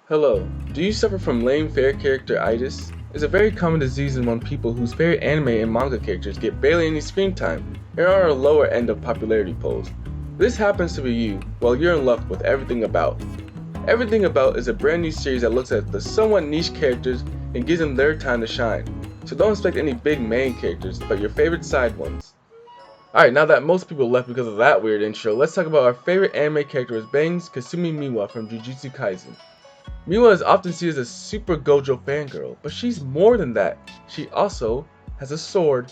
Hello, do you suffer from lame fair character-itis? It's a very common disease among people whose favorite anime and manga characters get barely any screen time and are on a lower end of popularity polls. This happens to be you, well you're in luck with Everything About. Everything About is a brand new series that looks at the somewhat niche characters and gives them their time to shine. So don't expect any big main characters, but your favorite side ones. Alright, now that most people left because of that weird intro, let's talk about our favorite anime character as Bangs Kasumi Miwa from Jujutsu Kaisen. Miwa is often seen as a super Gojo fangirl, but she's more than that. She also has a sword.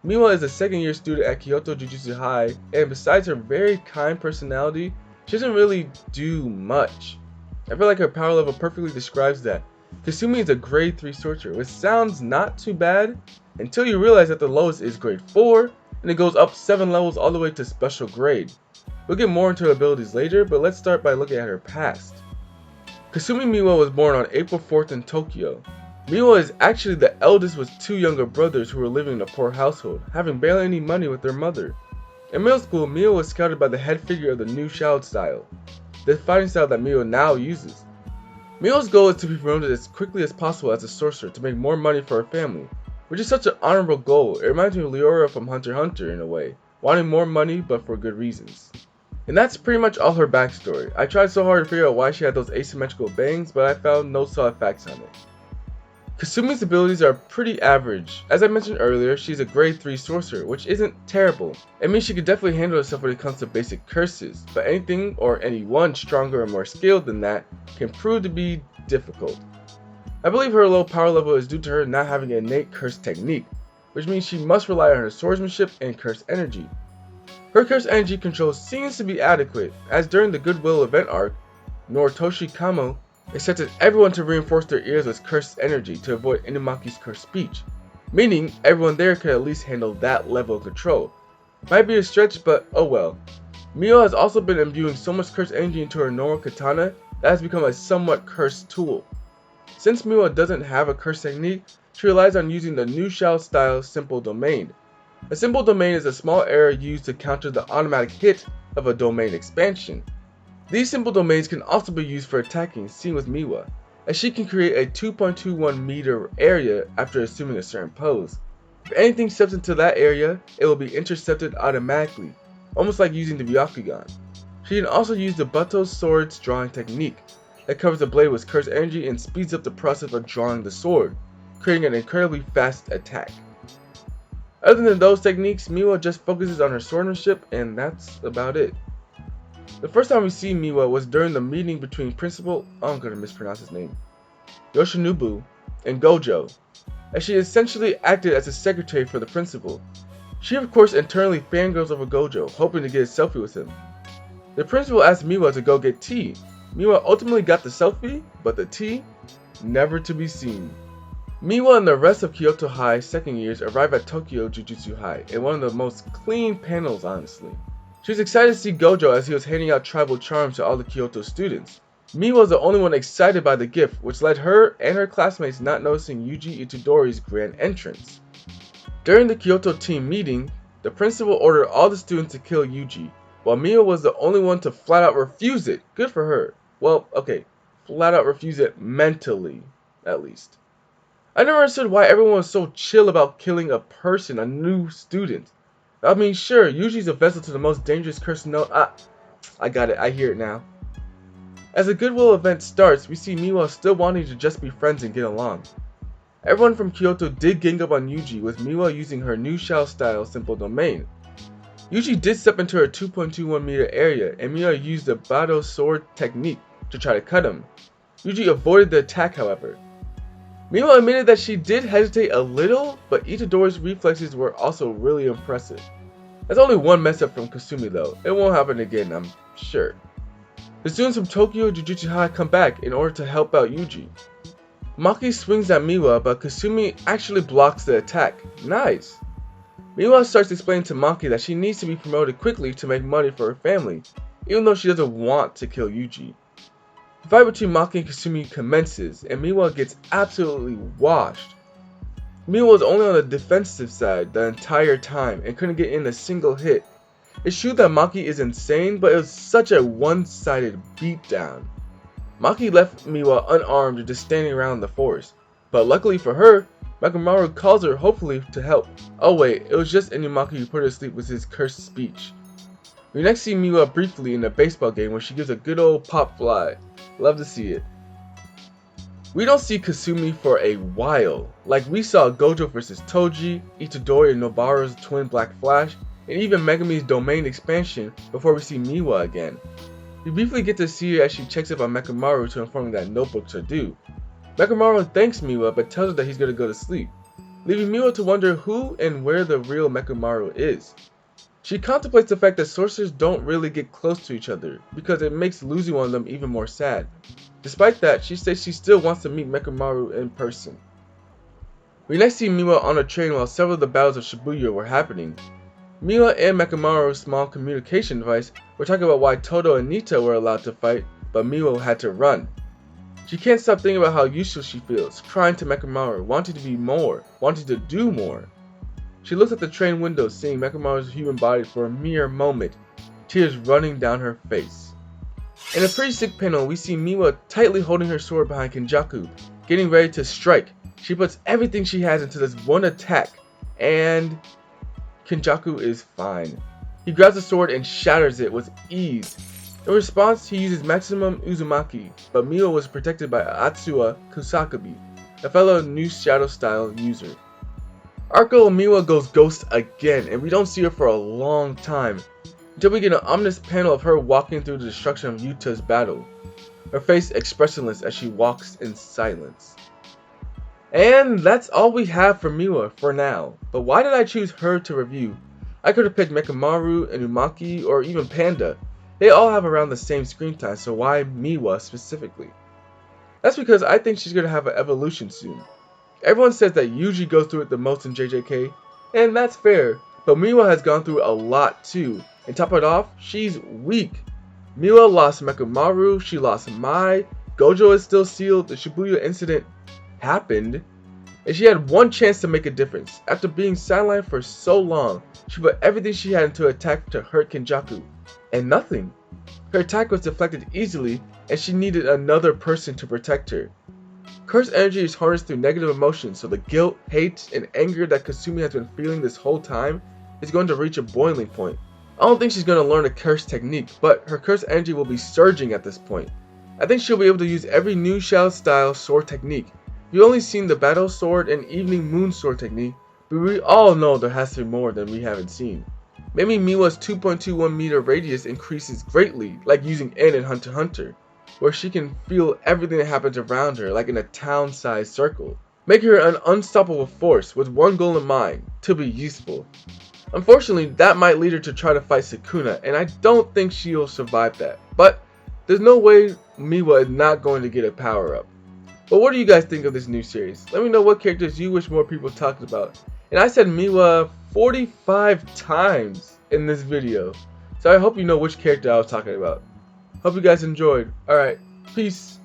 Miwa is a second year student at Kyoto Jujutsu High, and besides her very kind personality, she doesn't really do much. I feel like her power level perfectly describes that. Kasumi is a grade 3 sorcerer, which sounds not too bad, until you realize that the lowest is grade 4, and it goes up 7 levels all the way to special grade. We'll get more into her abilities later, but let's start by looking at her past. Kasumi Miwa was born on April 4th in Tokyo. Miwa is actually the eldest with 2 younger brothers who were living in a poor household, having barely any money with their mother. In middle school, Miwa was scouted by the head figure of the new Shaolin style, the fighting style that Miwa now uses. Miwa's goal is to be promoted as quickly as possible as a sorcerer to make more money for her family, which is such an honorable goal. It reminds me of Leora from Hunter x Hunter in a way, wanting more money but for good reasons. And that's pretty much all her backstory. I tried so hard to figure out why she had those asymmetrical bangs, but I found no solid facts on it. Kasumi's abilities are pretty average. As I mentioned earlier, she's a grade 3 sorcerer, which isn't terrible. It means she could definitely handle herself when it comes to basic curses, but anything or anyone stronger or more skilled than that can prove to be difficult. I believe her low power level is due to her not having an innate curse technique, which means she must rely on her swordsmanship and curse energy. Her curse energy control seems to be adequate, as during the Goodwill Event Arc, Noritoshi Kamo expected everyone to reinforce their ears with cursed energy to avoid Inumaki's cursed speech, meaning everyone there could at least handle that level of control. Might be a stretch, but oh well. Miwa has also been imbuing so much cursed energy into her normal katana that has become a somewhat cursed tool. Since Miwa doesn't have a curse technique, she relies on using the new Shao style Simple Domain. A simple domain is a small error used to counter the automatic hit of a domain expansion. These simple domains can also be used for attacking, seen with Miwa, as she can create a 2.21 meter area after assuming a certain pose. If anything steps into that area, it will be intercepted automatically, almost like using the Byakugan. She can also use the Bato sword's drawing technique, that covers the blade with curse energy and speeds up the process of drawing the sword, creating an incredibly fast attack. Other than those techniques, Miwa just focuses on her swordsmanship, and that's about it. The first time we see Miwa was during the meeting between Principal, I'm gonna mispronounce his name, Yoshinobu, and Gojo, as she essentially acted as a secretary for the principal. She of course internally fangirls over Gojo, hoping to get a selfie with him. The principal asked Miwa to go get tea. Miwa ultimately got the selfie, but the tea, never to be seen. Miwa and the rest of Kyoto High second years arrive at Tokyo Jujutsu High in one of the most clean panels, honestly. She was excited to see Gojo as he was handing out tribal charms to all the Kyoto students. Miwa was the only one excited by the gift, which led her and her classmates not noticing Yuji Itadori's grand entrance. During the Kyoto team meeting, the principal ordered all the students to kill Yuji, while Miwa was the only one to flat out refuse it. Good for her. Well, okay, flat out refuse it mentally, at least. I never understood why everyone was so chill about killing a person, a new student. I mean, sure, Yuji's a vessel to the most dangerous curse known. I got it, I hear it now. As the Goodwill event starts, we see Miwa still wanting to just be friends and get along. Everyone from Kyoto did gang up on Yuji, with Miwa using her new Shao style Simple Domain. Yuji did step into her 2.21 meter area, and Miwa used the Bato sword technique to try to cut him. Yuji avoided the attack, however. Miwa admitted that she did hesitate a little, but Itadori's reflexes were also really impressive. That's only one mess up from Kasumi though. It won't happen again, I'm sure. The students from Tokyo Jujutsu High come back in order to help out Yuji. Maki swings at Miwa, but Kasumi actually blocks the attack. Nice! Miwa starts explaining to Maki that she needs to be promoted quickly to make money for her family, even though she doesn't want to kill Yuji. The fight between Maki and Kasumi commences, and Miwa gets absolutely washed. Miwa was only on the defensive side the entire time and couldn't get in a single hit. It's true that Maki is insane, but it was such a one-sided beatdown. Maki left Miwa unarmed and just standing around in the forest. But luckily for her, Mechamaru calls her hopefully to help. Oh wait, it was just Inumaki who put her to sleep with his cursed speech. We next see Miwa briefly in a baseball game where she gives a good old pop fly. Love to see it. We don't see Kasumi for a while. Like we saw Gojo vs Toji, Itadori and Nobaru's twin Black Flash, and even Megami's domain expansion before we see Miwa again. We briefly get to see her as she checks up on Mechamaru to inform him that notebooks are due. Mechamaru thanks Miwa but tells her that he's going to go to sleep, leaving Miwa to wonder who and where the real Mechamaru is. She contemplates the fact that sorcerers don't really get close to each other because it makes losing one of them even more sad. Despite that, she says she still wants to meet Mechamaru in person. We next see Miwa on a train while several of the battles of Shibuya were happening. Miwa and Mechamaru's small communication device were talking about why Todo and Nita were allowed to fight, but Miwa had to run. She can't stop thinking about how useless she feels, crying to Mechamaru, wanting to be more, wanting to do more. She looks at the train window, seeing Mechamaru's human body for a mere moment, tears running down her face. In a pretty sick panel, we see Miwa tightly holding her sword behind Kenjaku, getting ready to strike. She puts everything she has into this one attack, and Kenjaku is fine. He grabs the sword and shatters it with ease. In response, he uses maximum Uzumaki, but Miwa was protected by Atsuwa Kusakabe, a fellow new Shadow style user. Arco Miwa goes ghost again, and we don't see her for a long time, until we get an ominous panel of her walking through the destruction of Yuta's battle, her face expressionless as she walks in silence. And that's all we have for Miwa for now, but why did I choose her to review? I could have picked Mechamaru, Inumaki, or even Panda. They all have around the same screen time, so why Miwa specifically? That's because I think she's going to have an evolution soon. Everyone says that Yuji goes through it the most in JJK, and that's fair, but Miwa has gone through a lot too, and top it off, she's weak. Miwa lost Mechamaru, she lost Mai, Gojo is still sealed, the Shibuya incident happened, and she had one chance to make a difference. After being sidelined for so long, she put everything she had into attack to hurt Kenjaku, and nothing. Her attack was deflected easily, and she needed another person to protect her. Cursed energy is harnessed through negative emotions, so the guilt, hate, and anger that Kasumi has been feeling this whole time is going to reach a boiling point. I don't think she's going to learn a curse technique, but her cursed energy will be surging at this point. I think she'll be able to use every new Shadow style sword technique. You've only seen the Battle Sword and Evening Moon Sword technique, but we all know there has to be more than we haven't seen. Maybe Miwa's 2.21 meter radius increases greatly, like using N in Hunter x Hunter, where she can feel everything that happens around her like in a town-sized circle. Make her an unstoppable force with one goal in mind, to be useful. Unfortunately, that might lead her to try to fight Sukuna, and I don't think she'll survive that. But there's no way Miwa is not going to get a power-up. But what do you guys think of this new series? Let me know what characters you wish more people talked about. And I said Miwa 45 times in this video, so I hope you know which character I was talking about. Hope you guys enjoyed. Alright, peace.